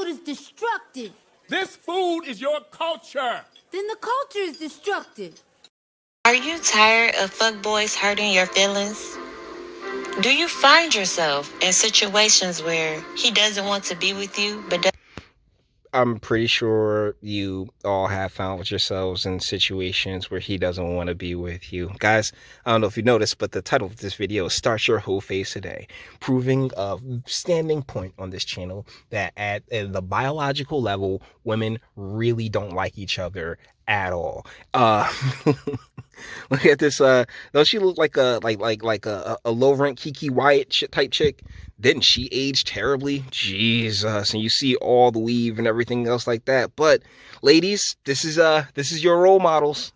is destructive. This food is your culture. Then the culture is destructive. Are you tired of fuckboys hurting your feelings? Do you find yourself in situations where he doesn't want to be with you, but I'm pretty sure you all have found yourselves in situations where he doesn't want to be with you. Guys, I don't know if you noticed, but the title of this video is Start Your Whole Phase Today, proving a standing point on this channel that at the biological level, women really don't like each other at all. Look at this. Don't she look like a low rent Kiki Wyatt type chick? Didn't she age terribly? Jesus. And you see all the weave and everything else like that. But ladies, this is your role models.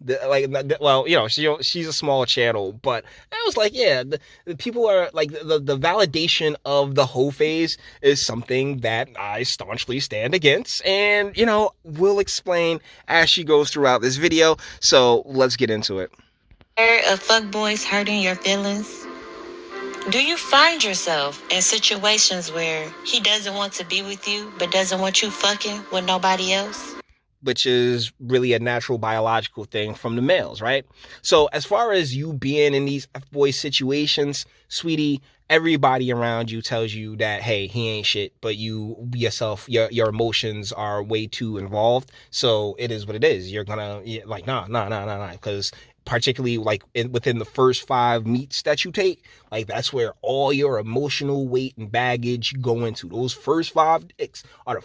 Well, you know, she's a small channel, but I was like, yeah, the people are like the validation of the hoe phase is something that I staunchly stand against, and you know, we'll explain as she goes throughout this video. So let's get into it. of fuckboys hurting your feelings? Do you find yourself in situations where he doesn't want to be with you, but doesn't want you fucking with nobody else? Which is really a natural biological thing from the males, right? So as far as you being in these F-boy situations, sweetie, everybody around you tells you that, hey, he ain't shit, but you yourself, your emotions are way too involved. So it is what it is. You're gonna like, nah, because particularly like within the first 5 meets that you take, like that's where all your emotional weight and baggage go into. Those first 5 dicks are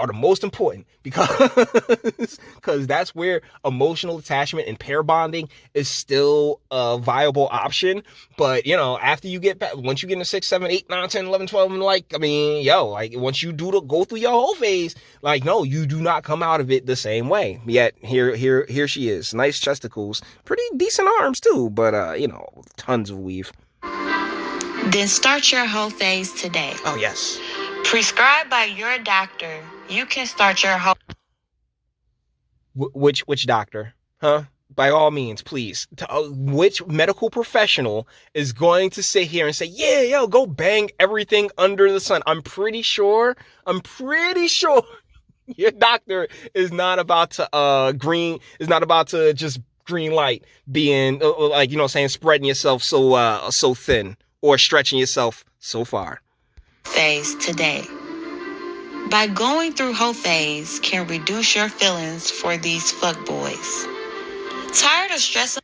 the most important because that's where emotional attachment and pair bonding is still a viable option. But you know, after you get back, once you get into 6, 7, 8, 9, 10, 11, 12, and like, I mean, like once you go through your whole phase, like, no, you do not come out of it the same way. Yet here she is. Nice chesticles, pretty decent arms too, but you know, tons of weave. Then start your whole phase today. Oh yes. Prescribed by your doctor, you can start your whole... Which doctor? Huh? By all means, please. Which medical professional is going to sit here and say, yeah, yo, go bang everything under the sun? I'm pretty sure your doctor is not about to just green light being like, you know, saying spreading yourself so thin or stretching yourself so far. Phase today. By going through whole phase can reduce your feelings for these fuckboys. Tired of stressing?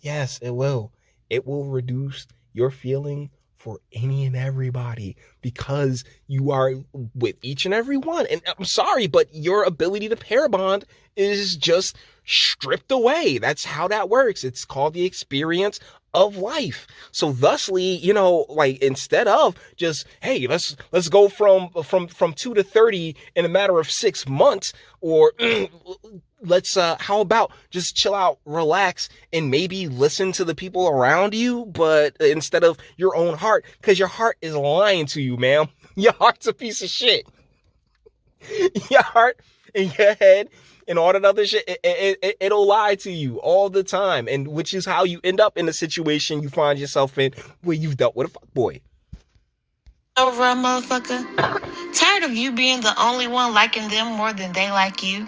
Yes, it will. It will reduce your feeling for any and everybody because you are with each and every one. And I'm sorry, but your ability to pair bond is just stripped away. That's how that works. It's called the experience of life. So thusly, you know, like instead of just, hey, let's go from 2 to 30 in a matter of 6 months, or let's how about just chill out, relax, and maybe listen to the people around you, but instead of your own heart, because your heart is lying to you, ma'am. Your heart's a piece of shit. Your heart and your head and all that other shit, it'll lie to you all the time, and which is how you end up in the situation you find yourself in where you've dealt with a fuckboy. Over a motherfucker. Tired of you being the only one liking them more than they like you?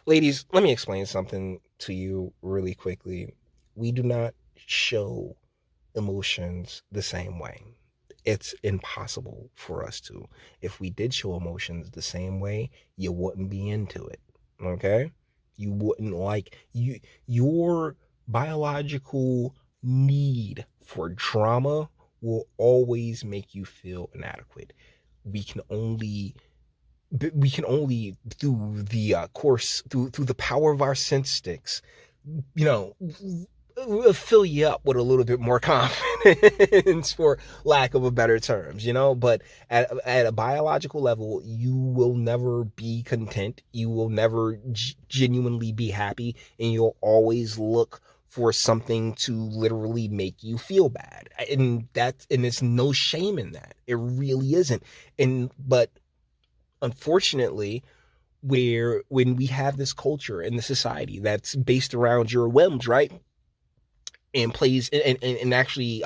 Ladies, let me explain something to you really quickly. We do not show emotions the same way. It's impossible for us to. If we did show emotions the same way, you wouldn't be into it, okay? You wouldn't like your biological need for drama will always make you feel inadequate. We can only through the course through the power of our sense sticks, you know, we'll fill you up with a little bit more confidence, for lack of a better terms, you know. But at a biological level, you will never be content. You will never genuinely be happy, and you'll always look for something to literally make you feel bad. And it's no shame in that. It really isn't. But unfortunately, when we have this culture and the society that's based around your whims, right? And plays and actually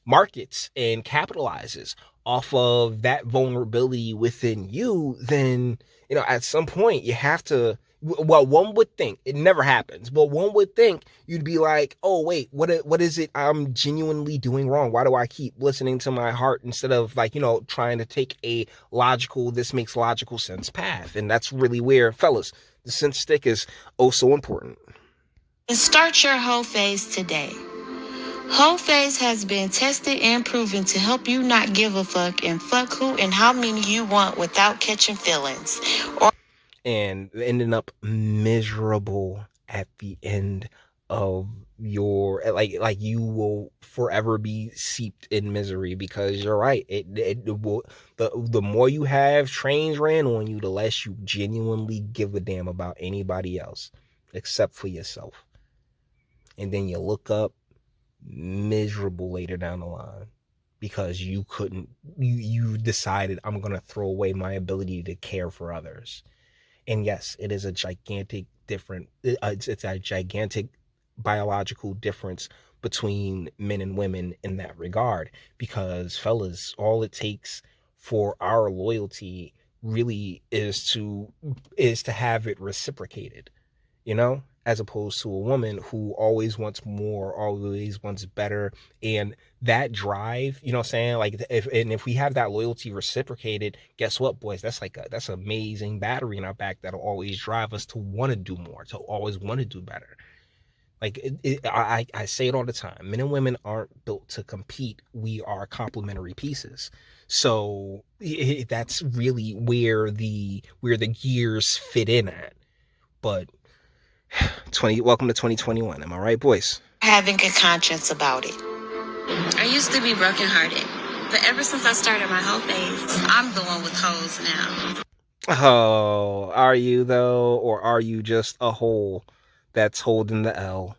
markets and capitalizes off of that vulnerability within you, then, at some point you have to, well, one would think, it never happens, but one would think you'd be like, oh, wait, what is it I'm genuinely doing wrong? Why do I keep listening to my heart instead of trying to take a logical, this makes logical sense path? And that's really where, fellas, the sense stick is oh so important. Start your whole phase today. Whole phase has been tested and proven to help you not give a fuck and fuck who and how many you want without catching feelings. And ending up miserable at the end of your, like you will forever be seeped in misery, because you're right. It will, the more you have trains ran on you, the less you genuinely give a damn about anybody else except for yourself. And then you look up miserable later down the line because you decided, I'm going to throw away my ability to care for others. And yes, it is a gigantic it's a gigantic biological difference between men and women in that regard, because fellas, all it takes for our loyalty really is to have it reciprocated, as opposed to a woman who always wants more, always wants better. And that drive, what I'm saying? Like if we have that loyalty reciprocated, guess what, boys? That's an amazing battery in our back that'll always drive us to want to do more, to always want to do better. Like I say it all the time. Men and women aren't built to compete. We are complementary pieces. So that's really where the gears fit in at. But welcome to 2021. Am I right, boys? Having a conscience about it. I used to be brokenhearted, but ever since I started my whole phase, I'm the one with hoes now. Oh, are you though? Or are you just a hole that's holding the L?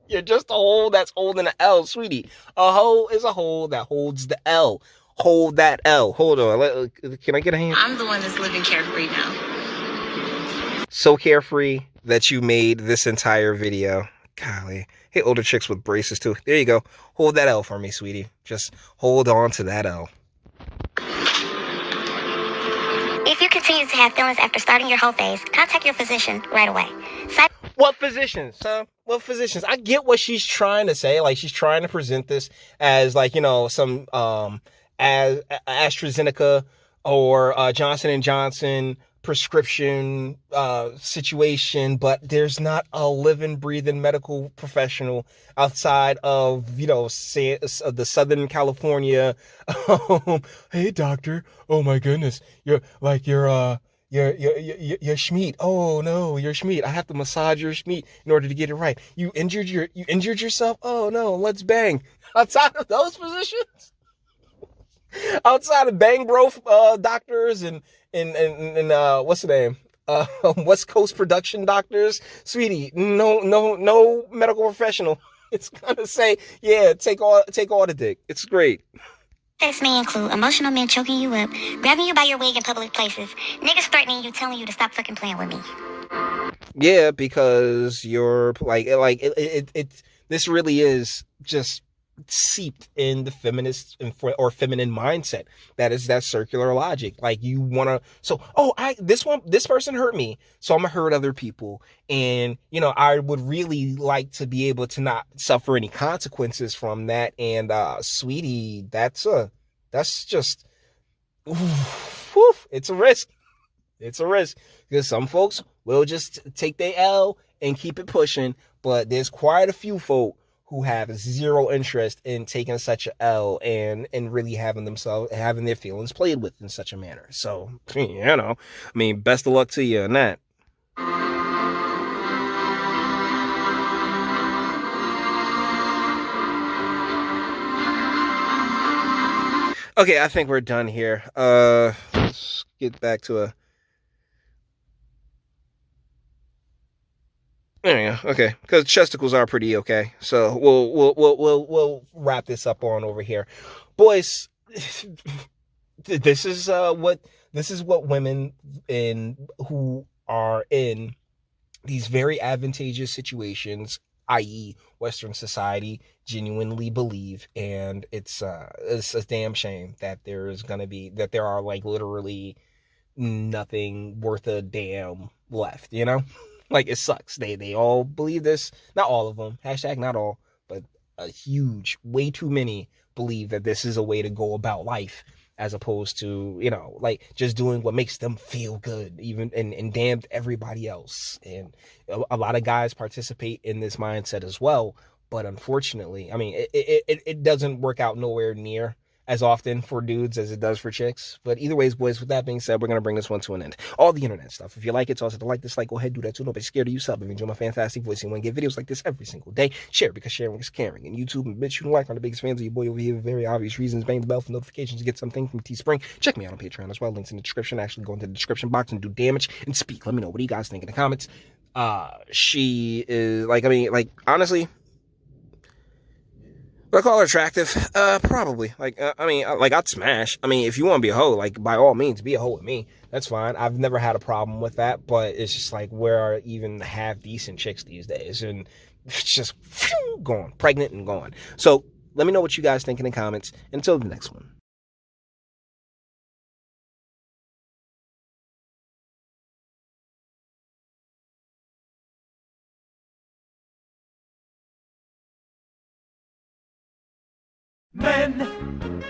You're just a hole that's holding the L, sweetie. A hole is a hole that holds the L. Hold that L. Hold on. Can I get a hand? I'm the one that's living carefree now. So carefree that you made this entire video. Golly. Hey, older chicks with braces too. There you go. Hold that L for me, sweetie. Just hold on to that L. If you continue to have feelings after starting your whole phase, contact your physician right away. What physicians, huh? What physicians? I get what she's trying to say. Like, she's trying to present this as some as AstraZeneca or Johnson & Johnson prescription situation, but there's not a living, breathing medical professional outside of say the Southern California. Hey doctor, oh my goodness, you're Schmeat. Oh no, you're Schmeat. I have to massage your Schmeat in order to get it right. You injured yourself. Oh no, let's bang. Outside of those physicians, outside of Bang Bro doctors and what's the name? West Coast production doctors, sweetie, no medical professional. It's gonna say, yeah, take all the dick. It's great. This may include emotional men choking you up, grabbing you by your wig in public places, niggas threatening you, telling you to stop fucking playing with me. Yeah, because you're this really is just seeped in the feminist or feminine mindset. That circular logic. Like, you want to, this person hurt me, so I'm gonna hurt other people. And, I would really like to be able to not suffer any consequences from that. And, sweetie, that's just, it's a risk. It's a risk, because some folks will just take their L and keep it pushing. But there's quite a few folk who have zero interest in taking such a L and really having their feelings played with in such a manner. So, best of luck to you on that. Okay, I think we're done here. Let's get back to there you go. Okay, because chesticles are pretty okay. So we'll wrap this up on over here, boys. This is what women who are in these very advantageous situations i.e. Western society, genuinely believe. And it's a damn shame that there are like literally nothing worth a damn left, you know? Like, it sucks. They all believe this. Not all of them. Hashtag not all, but a huge, way too many believe that this is a way to go about life, as opposed to, you know, like just doing what makes them feel good, even and damn everybody else. And a lot of guys participate in this mindset as well. But unfortunately, I mean, it doesn't work out nowhere near as often for dudes as it does for chicks. But either ways, boys, with that being said, we're going to bring this one to an end. All the internet stuff. If you like it, toss it to like, dislike, go ahead, do that too. Don't be scared of yourself. If you enjoy my fantastic voice and want to get videos like this every single day, share, because sharing is caring. And YouTube and Bitchute and like are the biggest fans of your boy over here for very obvious reasons. Bang the bell for notifications to get something from Teespring. Check me out on Patreon as well. Links in the description. Actually go into the description box and do damage and speak. Let me know. What do you guys think in the comments? She is honestly, would I call her attractive? Probably. I'd smash. I mean, if you want to be a hoe, like, by all means, be a hoe with me. That's fine. I've never had a problem with that, but it's just like, where are even half-decent chicks these days? And it's just gone. Pregnant and gone. So, let me know what you guys think in the comments. Until the next one. Men